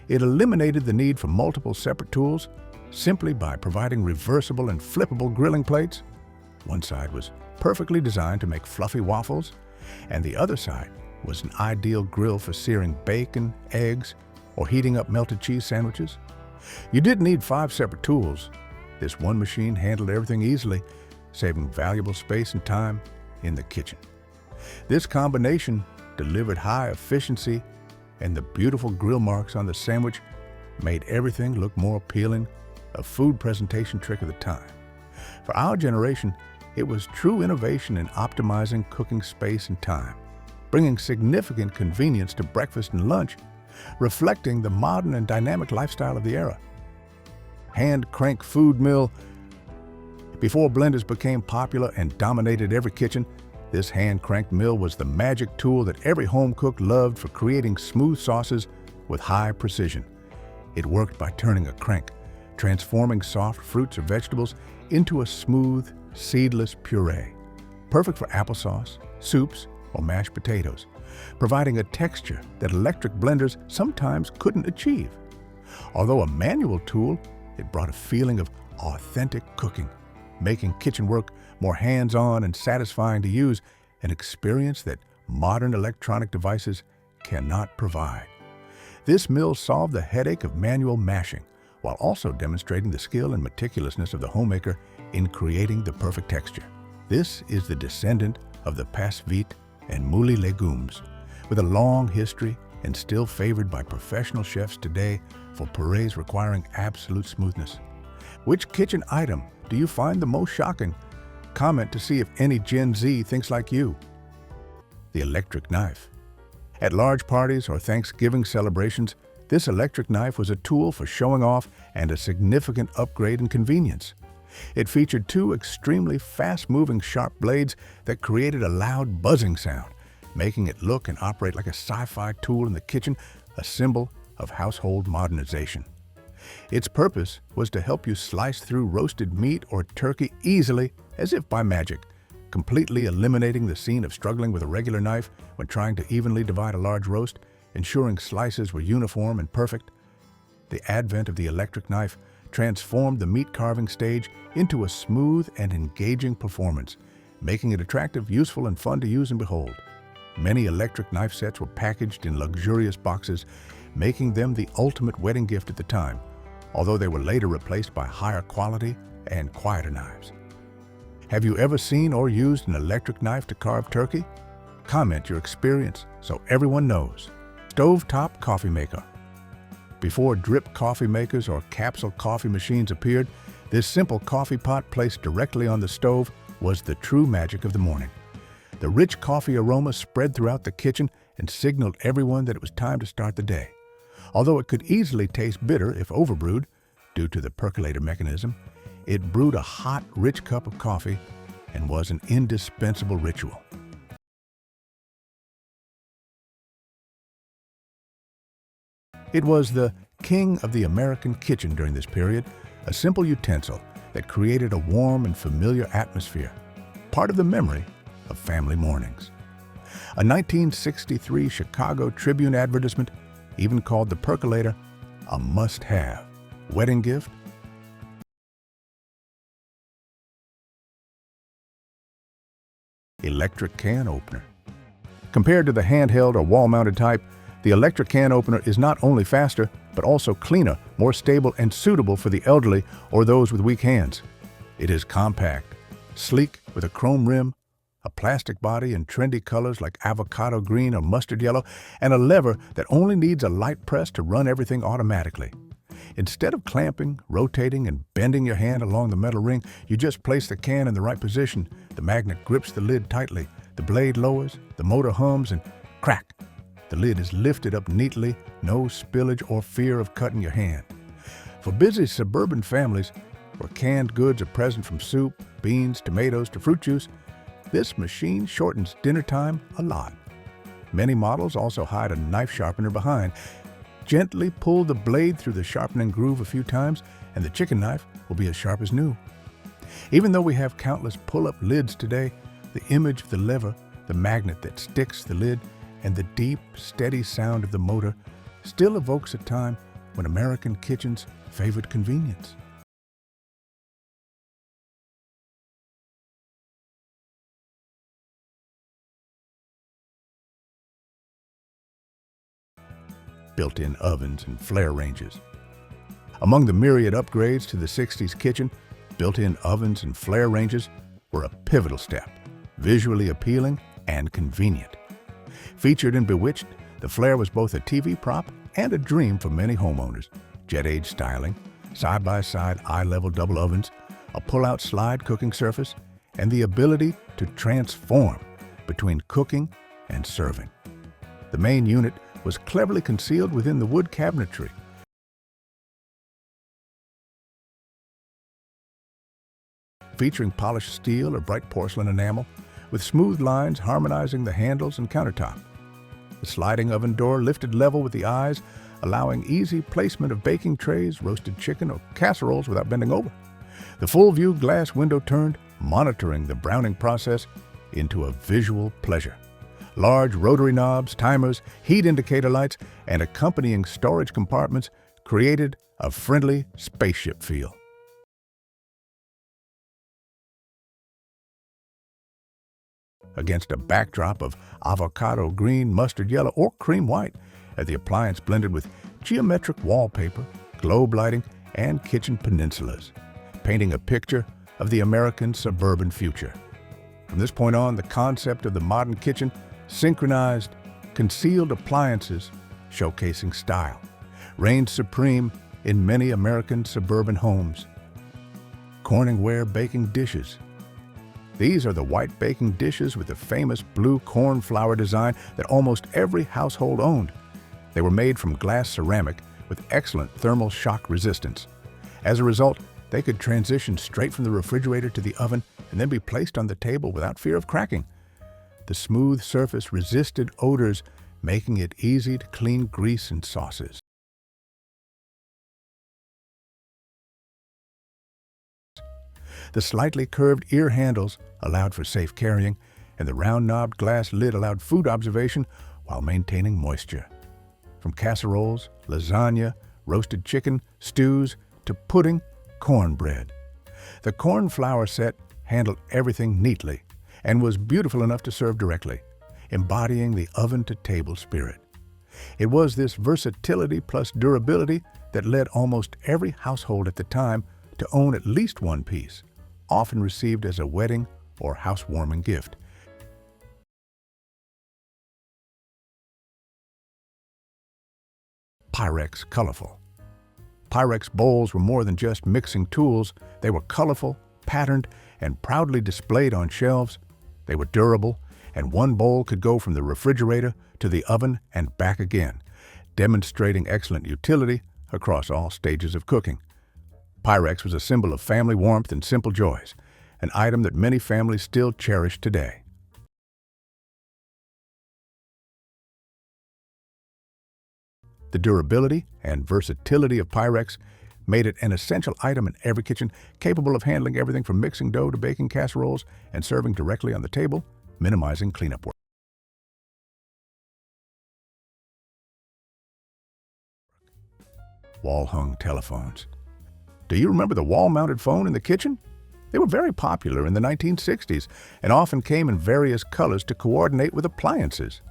Speaker 1: It eliminated the need for multiple separate tools simply by providing reversible and flippable grilling plates. One side was perfectly designed to make fluffy waffles, and the other side was an ideal grill for searing bacon, eggs, or heating up melted cheese sandwiches. You didn't need 5 separate tools. This one machine handled everything easily, saving valuable space and time in the kitchen. This combination delivered high efficiency, and the beautiful grill marks on the sandwich made everything look more appealing, a food presentation trick of the time. For our generation, it was true innovation in optimizing cooking space and time, bringing significant convenience to breakfast and lunch, reflecting the modern and dynamic lifestyle of the era. Hand crank food mill. Before blenders became popular and dominated every kitchen, this hand-cranked mill was the magic tool that every home cook loved for creating smooth sauces with high precision. It worked by turning a crank, transforming soft fruits or vegetables into a smooth, seedless puree, perfect for applesauce, soups, or mashed potatoes, providing a texture that electric blenders sometimes couldn't achieve. Although a manual tool, it brought a feeling of authentic cooking, making kitchen work more hands-on and satisfying to use, an experience that modern electronic devices cannot provide. This mill solved the headache of manual mashing, while also demonstrating the skill and meticulousness of the homemaker in creating the perfect texture. This is the descendant of the passe-vite and moule légumes, with a long history and still favored by professional chefs today for purees requiring absolute smoothness. Which kitchen item do you find the most shocking? Comment to see if any Gen Z thinks like you. The electric knife. At large parties or Thanksgiving celebrations, this electric knife was a tool for showing off and a significant upgrade in convenience. It featured 2 extremely fast-moving sharp blades that created a loud buzzing sound, making it look and operate like a sci-fi tool in the kitchen, a symbol of household modernization. Its purpose was to help you slice through roasted meat or turkey easily, as if by magic, completely eliminating the scene of struggling with a regular knife when trying to evenly divide a large roast, ensuring slices were uniform and perfect. The advent of the electric knife transformed the meat carving stage into a smooth and engaging performance, making it attractive, useful, and fun to use and behold. Many electric knife sets were packaged in luxurious boxes, making them the ultimate wedding gift at the time, although they were later replaced by higher quality and quieter knives. Have you ever seen or used an electric knife to carve turkey? Comment your experience so everyone knows. Stovetop coffee maker. Before drip coffee makers or capsule coffee machines appeared, this simple coffee pot placed directly on the stove was the true magic of the morning. The rich coffee aroma spread throughout the kitchen and signaled everyone that it was time to start the day. Although it could easily taste bitter if overbrewed, due to the percolator mechanism, it brewed a hot, rich cup of coffee and was an indispensable ritual. It was the king of the American kitchen during this period, a simple utensil that created a warm and familiar atmosphere, part of the memory of family mornings. A 1963 Chicago Tribune advertisement even called the percolator a must-have wedding gift. Electric can opener. Compared to the handheld or wall-mounted type, the electric can opener is not only faster, but also cleaner, more stable, and suitable for the elderly or those with weak hands. It is compact, sleek with a chrome rim, a plastic body in trendy colors like avocado green or mustard yellow, and a lever that only needs a light press to run everything automatically. Instead of clamping, rotating, and bending your hand along the metal ring, you just place the can in the right position. The magnet grips the lid tightly, the blade lowers, the motor hums, and crack! The lid is lifted up neatly, no spillage or fear of cutting your hand. For busy suburban families, where canned goods are present from soup, beans, tomatoes to fruit juice, this machine shortens dinner time a lot. Many models also hide a knife sharpener behind. Gently pull the blade through the sharpening groove a few times, and the chicken knife will be as sharp as new. Even though we have countless pull-up lids today, the image of the lever, the magnet that sticks the lid, and the deep, steady sound of the motor still evokes a time when American kitchens favored convenience. Built-in ovens and flare ranges. Among the myriad upgrades to the 60s kitchen, built-in ovens and flare ranges were a pivotal step, visually appealing and convenient. Featured in Bewitched, the flare was both a TV prop and a dream for many homeowners. Jet-age styling, side-by-side eye-level double ovens, a pull-out slide cooking surface, and the ability to transform between cooking and serving. The main unit was cleverly concealed within the wood cabinetry. Featuring polished steel or bright porcelain enamel, with smooth lines harmonizing the handles and countertop. The sliding oven door lifted level with the eyes, allowing easy placement of baking trays, roasted chicken, or casseroles without bending over. The full-view glass window turned, monitoring the browning process, into a visual pleasure. Large rotary knobs, timers, heat indicator lights, and accompanying storage compartments created a friendly spaceship feel. Against a backdrop of avocado green, mustard yellow, or cream white, as the appliance blended with geometric wallpaper, globe lighting, and kitchen peninsulas, painting a picture of the American suburban future. From this point on, the concept of the modern kitchen synchronized concealed appliances showcasing style reigned supreme in many American suburban homes. Corningware baking dishes. These are the white baking dishes with the famous blue cornflower design that almost every household owned. They were made from glass ceramic with excellent thermal shock resistance. As a result, they could transition straight from the refrigerator to the oven and then be placed on the table without fear of cracking. The smooth surface resisted odors, making it easy to clean grease and sauces. The slightly curved ear handles allowed for safe carrying, and the round-knobbed glass lid allowed food observation while maintaining moisture. From casseroles, lasagna, roasted chicken, stews, to pudding, cornbread. The cornflower set handled everything neatly and was beautiful enough to serve directly, embodying the oven-to-table spirit. It was this versatility plus durability that led almost every household at the time to own at least one piece, often received as a wedding or housewarming gift. Pyrex colorful. Pyrex bowls were more than just mixing tools. They were colorful, patterned, and proudly displayed on shelves. They were durable, and one bowl could go from the refrigerator to the oven and back again, demonstrating excellent utility across all stages of cooking. Pyrex was a symbol of family warmth and simple joys, an item that many families still cherish today. The durability and versatility of Pyrex made it an essential item in every kitchen, capable of handling everything from mixing dough to baking casseroles and serving directly on the table, minimizing cleanup work. Wall-hung telephones. Do you remember the wall-mounted phone in the kitchen? They were very popular in the 1960s and often came in various colors to coordinate with appliances.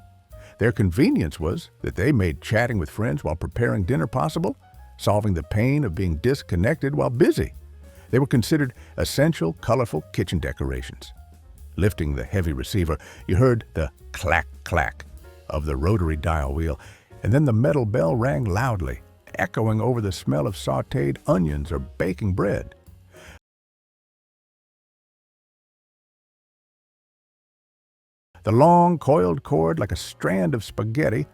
Speaker 1: Their convenience was that they made chatting with friends while preparing dinner possible, solving the pain of being disconnected while busy. They were considered essential, colorful kitchen decorations. Lifting the heavy receiver, you heard the clack-clack of the rotary dial wheel, and then the metal bell rang loudly, echoing over the smell of sautéed onions or baking bread. The long, coiled cord, like a strand of spaghetti,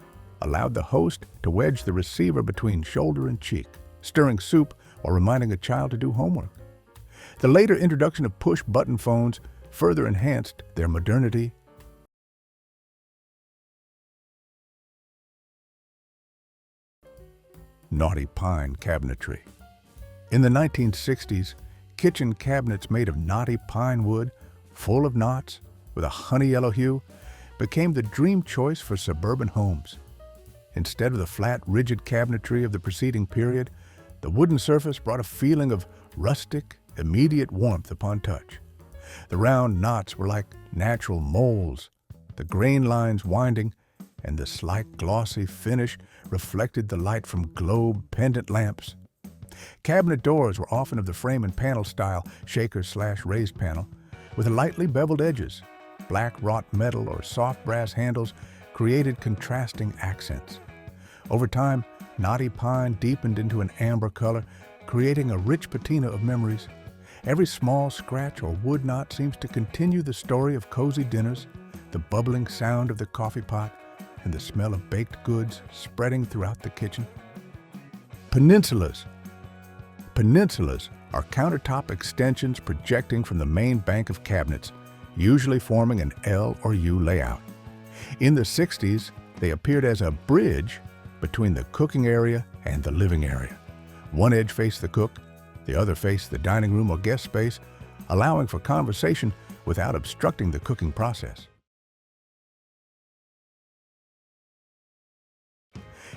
Speaker 1: allowed the host to wedge the receiver between shoulder and cheek, stirring soup or reminding a child to do homework. The later introduction of push-button phones further enhanced their modernity. Knotty pine cabinetry. In the 1960s, kitchen cabinets made of knotty pine wood, full of knots, with a honey yellow hue, became the dream choice for suburban homes. Instead of the flat, rigid cabinetry of the preceding period, the wooden surface brought a feeling of rustic, immediate warmth upon touch. The round knots were like natural moles, the grain lines winding, and the slight glossy finish reflected the light from globe pendant lamps. Cabinet doors were often of the frame and panel style, shaker/raised panel, with lightly beveled edges. Black wrought metal or soft brass handles created contrasting accents. Over time, knotty pine deepened into an amber color, creating a rich patina of memories. Every small scratch or wood knot seems to continue the story of cozy dinners, the bubbling sound of the coffee pot, and the smell of baked goods spreading throughout the kitchen. Peninsulas. Peninsulas are countertop extensions projecting from the main bank of cabinets, usually forming an L or U layout. In the 60s, they appeared as a bridge between the cooking area and the living area. One edge faced the cook, the other faced the dining room or guest space, allowing for conversation without obstructing the cooking process.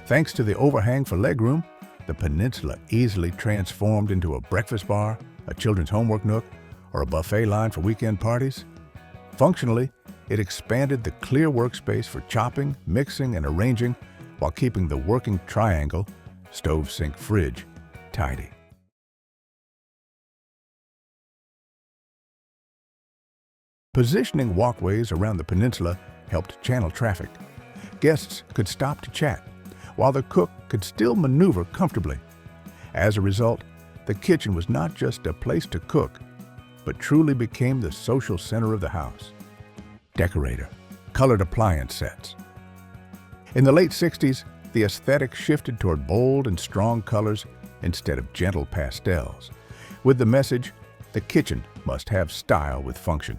Speaker 1: Thanks to the overhang for legroom, the peninsula easily transformed into a breakfast bar, a children's homework nook, or a buffet line for weekend parties. Functionally, it expanded the clear workspace for chopping, mixing, and arranging while keeping the working triangle, stove, sink, fridge, tidy. Positioning walkways around the peninsula helped channel traffic. Guests could stop to chat, while the cook could still maneuver comfortably. As a result, the kitchen was not just a place to cook, but truly became the social center of the house. Decorator, colored appliance sets. In the late 60s, the aesthetic shifted toward bold and strong colors instead of gentle pastels, with the message, the kitchen must have style with function.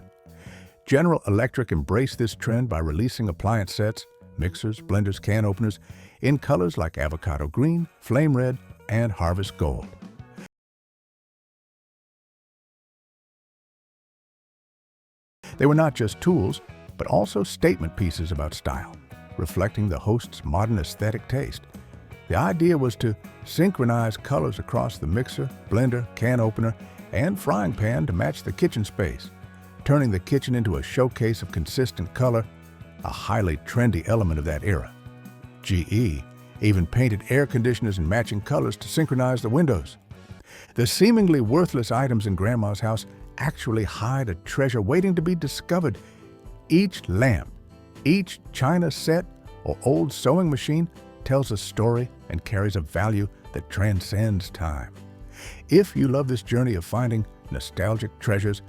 Speaker 1: General Electric embraced this trend by releasing appliance sets, mixers, blenders, can openers, in colors like avocado green, flame red, and harvest gold. They were not just tools, but also statement pieces about style, reflecting the host's modern aesthetic taste. The idea was to synchronize colors across the mixer, blender, can opener, and frying pan to match the kitchen space, turning the kitchen into a showcase of consistent color, a highly trendy element of that era. GE even painted air conditioners in matching colors to synchronize the windows. The seemingly worthless items in Grandma's house actually hide a treasure waiting to be discovered. Each lamp, each china set, or old sewing machine tells a story and carries a value that transcends time. If you love this journey of finding nostalgic treasures,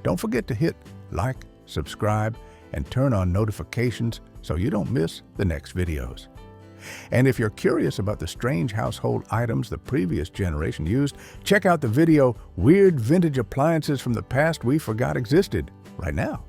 Speaker 1: don't forget to hit like, subscribe, and turn on notifications so you don't miss the next videos. And if you're curious about the strange household items the previous generation used, check out the video, Weird Vintage Appliances from the Past We Forgot Existed, right now.